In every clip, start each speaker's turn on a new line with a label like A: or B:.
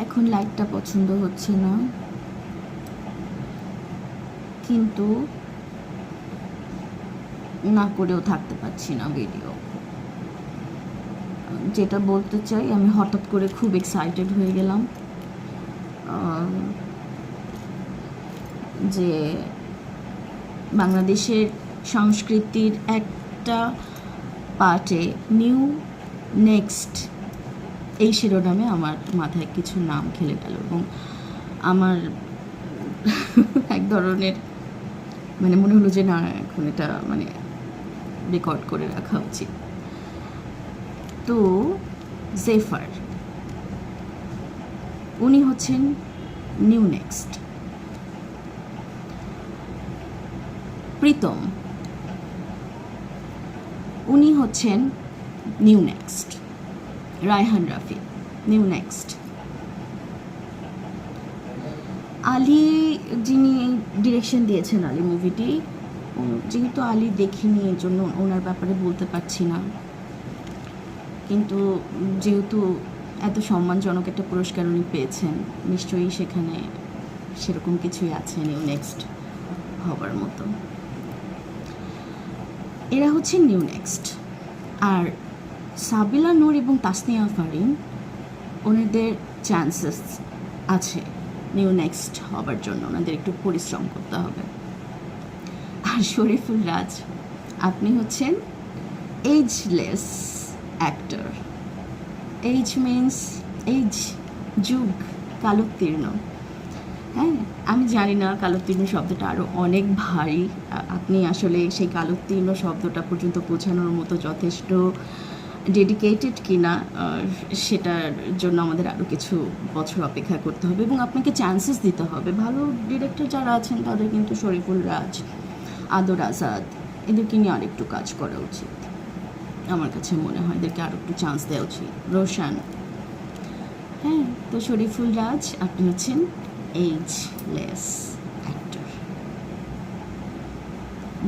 A: এখন লাইটটা পছন্দ হচ্ছে না, কিন্তু না করেও থাকতে পারছি না ভিডিও। যেটা বলতে চাই, আমি হঠাৎ করে খুব এক্সাইটেড হয়ে গেলাম যে বাংলাদেশের সংস্কৃতির একটা পার্টে নিউ নেক্সট এই শিরোনামে আমার মাথায় কিছু নাম খেলে গেল এবং আমার এক ধরনের মানে মনে হলো যে না, এখন এটা মানে রেকর্ড করে রাখা উচিত। তো জেফার উনি হচ্ছেন নিউ নেক্সট। প্রীতম উনি হচ্ছেন new next. Raihan Rafi new next. Ali যিনি ডিরেকশন দিয়েছেন আলী মুভিটি, যেহেতু আলী দেখিনি এর জন্য ওনার ব্যাপারে বলতে পারছি না, কিন্তু যেহেতু এত সম্মানজনক একটা পুরস্কার উনি পেয়েছেন, নিশ্চয়ই সেখানে সেরকম কিছুই আছে নিউ নেক্সট হবার মতো। এরা হচ্ছে নিউ নেক্সট। আর সাবিলা নূর এবং তাসনিয়া ফারিন, ওনাদের চান্সেস আছে নিউ নেক্সট হবার জন্য, ওনাদের একটু পরিশ্রম করতে হবে। আর শরীফুল রাজ, আপনি হচ্ছেন ageless actor. Age means age, যুগ, কালোত্তীর্ণ। হ্যাঁ, আমি জানি না কালোত্তীর্ণ শব্দটা আরও অনেক ভারী, আপনি আসলে সেই কালোত্তীর্ণ শব্দটা পর্যন্ত পৌঁছানোর মতো যথেষ্ট ডেডিকেটেড কিনা সেটার জন্য আমাদের আরও কিছু বছর অপেক্ষা করতে হবে এবং আপনাকে চান্সেস দিতে হবে। ভালো ডিরেক্টর যারা আছেন তাদের কিন্তু শরীফুল রাজ, আদর আজাদ, এদেরকে নিয়ে আরেকটু কাজ করা উচিত। আমার কাছে মনে হয় এদেরকে আরও একটু চান্স দেওয়া উচিত। রোশান, হ্যাঁ, তো শরীফুল রাজ আপনি হচ্ছেন এজলেস অ্যাক্টর।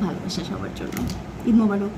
A: ভালোবাসা সবার জন্য। ঈদ মোবারক।